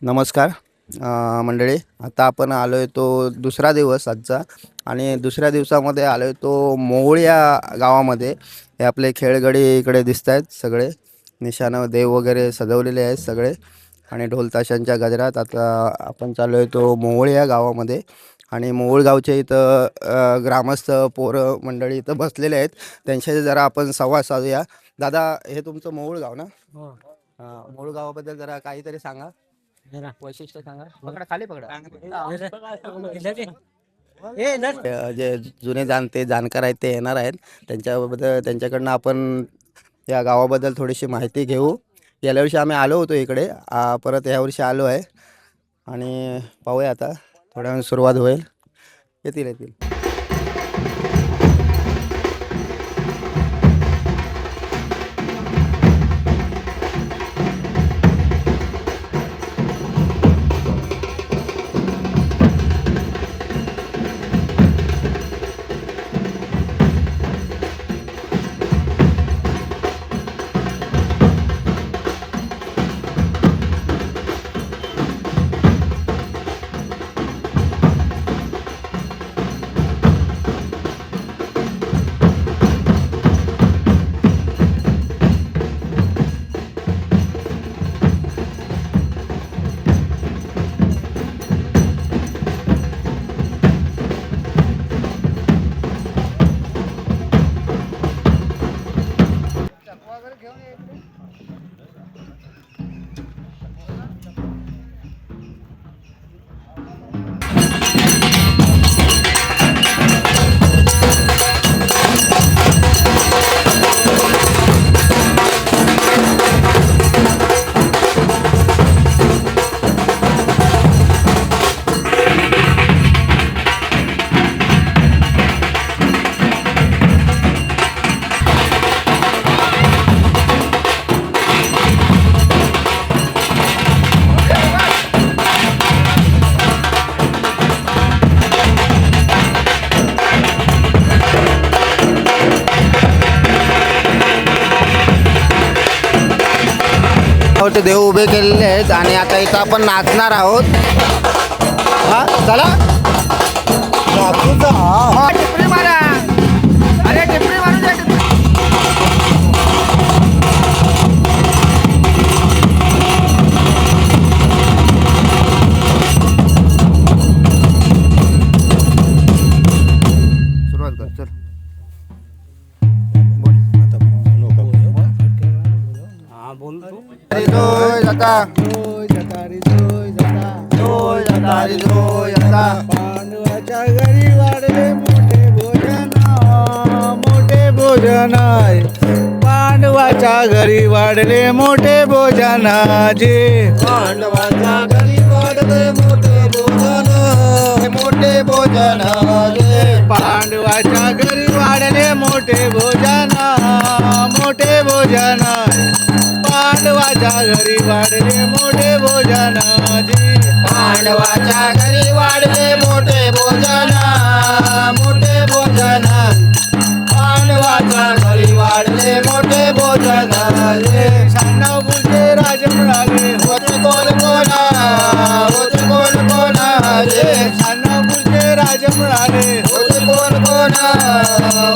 नमस्कार मंडळी. आता आपण आलो आहे तो दुसरा दिवस आजचा आणि दुसऱ्या दिवसामध्ये आलो आहे तो मोहोळ या गावामध्ये. हे आपले खेळगडी इकडे दिसत आहेत, सगळे निशाणं देव वगैरे सजवलेले आहेत सगळे आणि ढोल ताशांच्या गजरात. आता आपण चाललो आहे तो मोहोळ या गावामध्ये आणि मोहोळ गावचे इथं ग्रामस्थ पोरं मंडळी इथं बसलेले आहेत. त्यांच्याशी जरा आपण संवाद साधूया. दादा, हे तुमचं मोहोळ गाव ना? हो. मोहोळ गावाबद्दल जरा काहीतरी सांगा, जरा. वैशिष्ट्य सांगा. पकडा, खाली पकडा. जे जुने जाणते जाणकार आहेत ते येणार आहेत, त्यांच्याबद्दल त्यांच्याकडनं आपण या गावाबद्दल थोडीशी माहिती घेऊ. गेल्या वर्षी आम्ही आलो होतो इकडे, परत यावर्षी आलो आहे आणि पाहूया आता थोड्या वेळ सुरुवात होईल. येतील येतील. ते देव उभे केलेले आहेत आणि आता इथं आपण नाचणार आहोत. हा चला, टिपरी मारा. अरे टिपरी मारू द्या. सुरुवात कर, चल. जोय जाता, जोय जाता रे, जोय जाता, जोय जाता रे, जोय जाता. पांडवाच्या घरी वाढले मोठे भोजन, मोठे भोजन. पांडवाच्या घरी वाढले मोठे भोजनाचे. पांडवाच्या घरी वाढले मोठे भोजन, मोठे भोजन. पांडवाच्या घरी वाढले मोठे भोजन, मोठे भोजन. पांडवाच्या घरी वाढले मोठे भोजनाचे. पांडवाच्या घरी वाढले मोठे भोजन, मोठे भोजन. पांडवाच्या घरी वाढले मोठे भोजन. शानापूरचे राजे मिळाले होते कोण कोण, होते कोण कोण. शानापूरचे राजे मिळाले होते कोण कोण,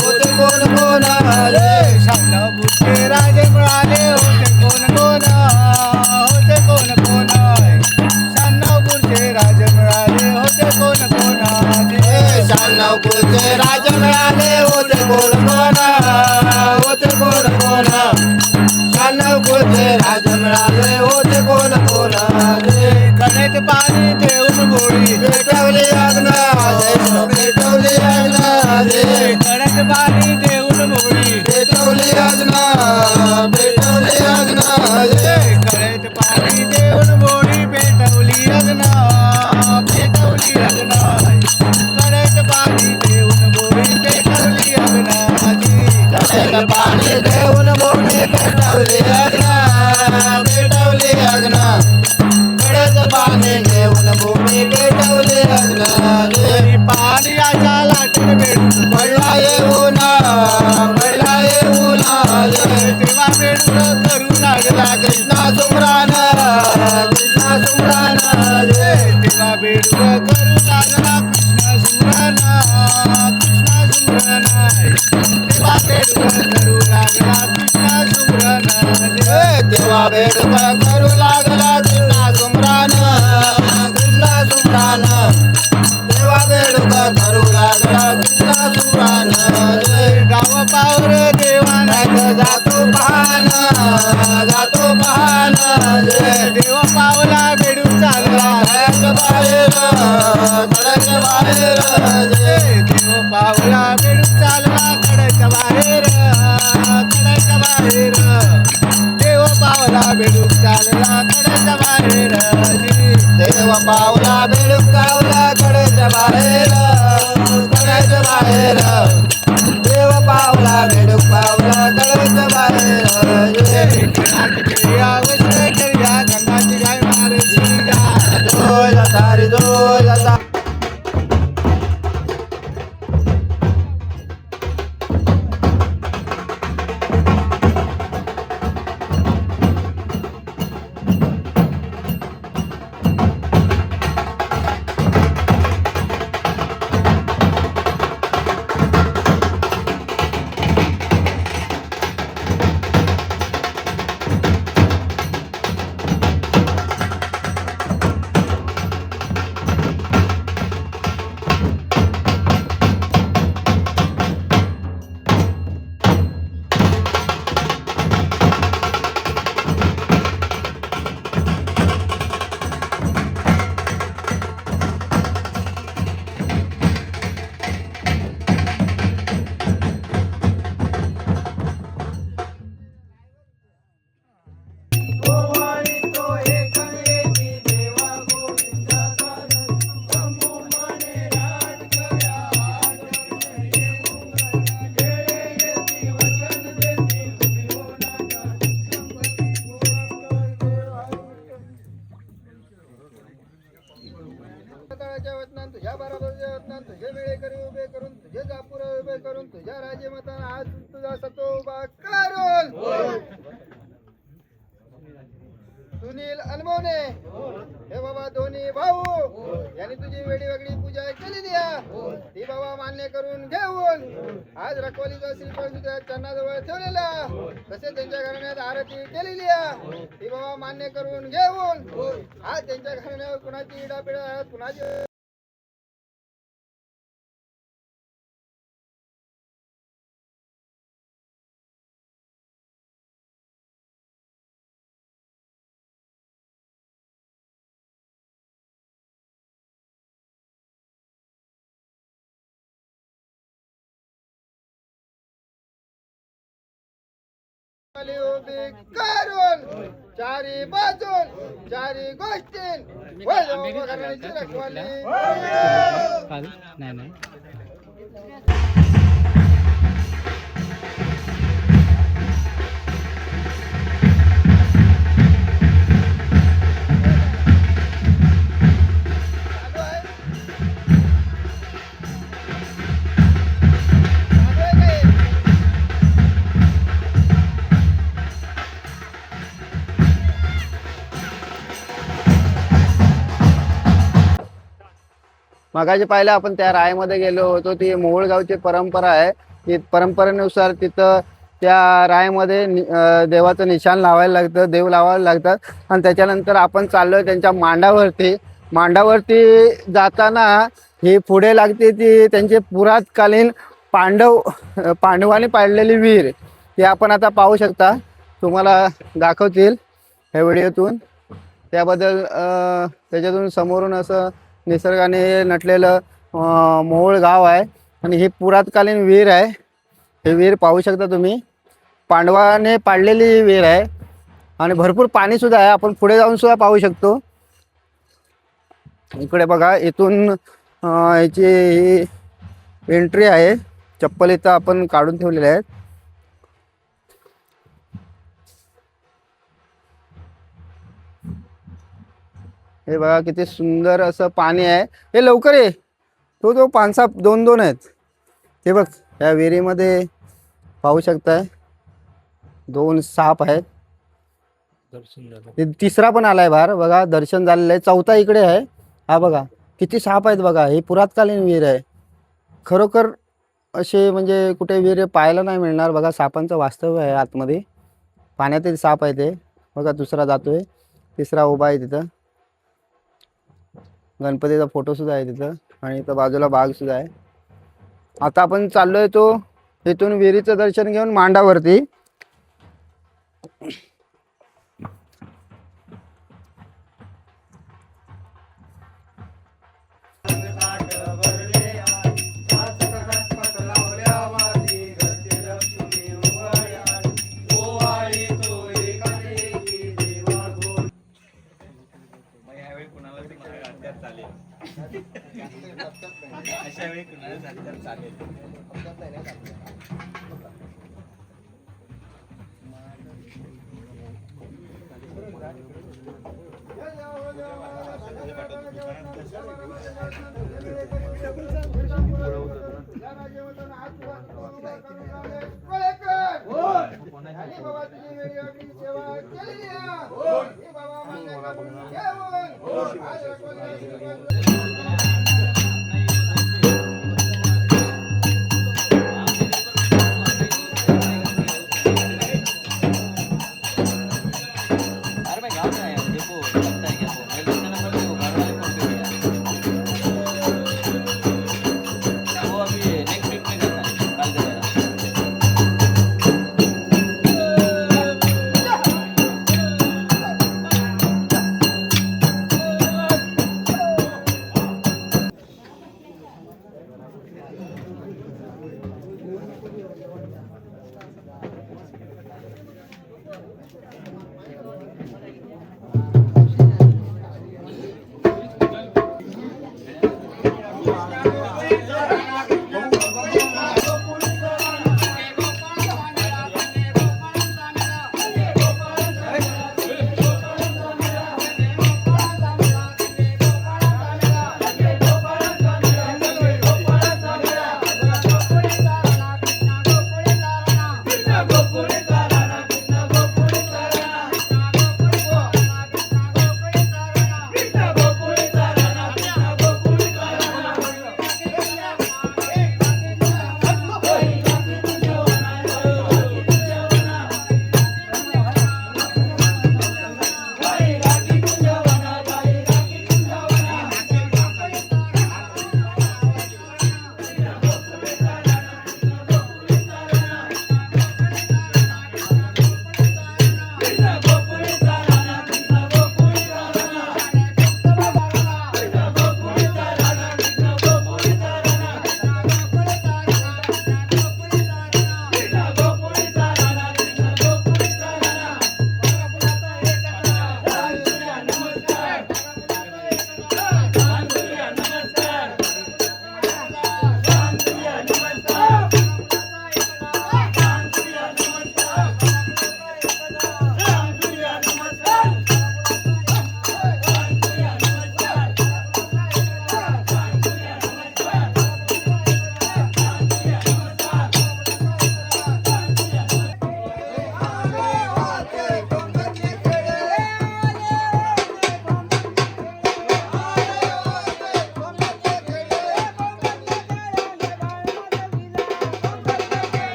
होते कोण कोण. शानापूरचे राजे मिळाले होते कोण कोण, होते कोण कोण. शानापूरचे राजे मिळाले होते कोण कोण. शानापूरचे राजे मिळाले होते कोण कोण, होते कोण कोण. शानापूरचे राजे मिळाले होते कोण कोण. कणेत पाणी ठेवून गोळी पेटवली अग्न, पेटवली अग्न. कणेत पाणी ठेवून गोळी पेटवली अग्न, पेटवली अग्न. कळेत पाणी देऊन गोळी पेटवली अग्न, पेटवली अग्न. कळेत पाणी देऊन गोळी पेटवली अग्नाची. कळेत पाणी देऊन गोळी पेटवली अग्न, पेटवली अग्न. कळेत पाणी देऊन गोळी पेटवली तेव्हा बेडूक करू लागला कृष्ण सुमरण तेव्हा बेडूक करू लागला कृष्ण सुमरण तेव्हा बेडूक करू लागला कृष्णा सुमरान तेव्हा बेडूक करू लागला कृष्णा सुमरान गाव पावर देवानाथ जातो पाहन देव पावला बेडूक चालला बाहेर देव पावला बेडूक चालला कडक बाहेर देव पावला बेडूक चालला कडक बाहेर देव पावला बेडूक कावला कडेच्या बाहेर देव पावला बेडूक पावला कडेच्या बाहेर गंगाची गाय मारची जोय जाता रे जोय जाता तुझ्या बरोबर तुझे वेळे करी उभे करून तुझे जापूर उभे करून तुझ्या राज्यमतान आज तुझा सतो उभा करून सुनील अनमोने हे बाबा दोन्ही भाऊ यांनी तुझी वेळी वेगळी पूजा केलेली आहे ती बाबा मान्य करून घेऊन आज रखवालीचा श्रीफळ सुद्धा चरणाजवळ ठेवलेला तसे त्यांच्या घराण्यात आरती केलेली आहे ती बाबा मान्य करून घेऊन आज त्यांच्या घराण्यावर कुणाची इडापिडा कुणाची उभी करून चारी बाजून चारी गोष्टी घराण्याची रखवाली नाही मगाशी पाहिलं आपण त्या रायमध्ये गेलो होतो. ती मोहोळगावची परंपरा आहे. ती परंपरेनुसार तिथं त्या रायमध्ये देवाचं निशाण लावायला लागतं, देव लावायला लागतात. आणि त्याच्यानंतर आपण चाललोय त्यांच्या मांडावरती जाताना ही पुढे लागते ती त्यांचे पुरातकालीन पांडवांनी पाडलेली विहीर. ती आपण आता पाहू शकता, तुम्हाला दाखवतील ह्या व्हिडिओतून. त्याबद्दल त्याच्यातून समोरून असं निसर्गाने नटलेलं मोहोळ गाव आहे. आणि ही पुरातकालीन विहीर आहे. हे विहीर पाहू शकता तुम्ही, पांडवाने पाडलेली विहीर आहे. आणि भरपूर पाणीसुद्धा आहे. आपण पुढे जाऊन सुद्धा पाहू शकतो. इकडे बघा, इथून याची ही एंट्री आहे. चप्पल इथं आपण काढून ठेवलेले आहेत. हे बघा किती सुंदर असं पाणी आहे. हे लवकर ये, तो पानसाप दोन दोन आहेत. हे बघ, या विहिरीमध्ये पाहू शकताय 2 साप आहेत. दर्शन झालं. ते तिसरा पण आलाय बाहेर बघा, दर्शन झालेलं आहे. चौथा इकडे आहे. हा बघा किती साप आहेत बघा. हे पुरातकालीन विहीर आहे खरोखर. असे म्हणजे कुठे विहीर पाहायला नाही मिळणार बघा. सापांचं वास्तव्य आहे आतमध्ये. पाण्यातील साप आहे ते बघा. दुसरा जातोय, तिसरा उभा आहे तिथं. गणपतीचा फोटो सुद्धा आहे तिथं आणि इथं बाजूला बाग सुद्धा आहे. आता आपण चाललोय तो इथून विहिरीचं दर्शन घेऊन मांडावरती.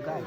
काय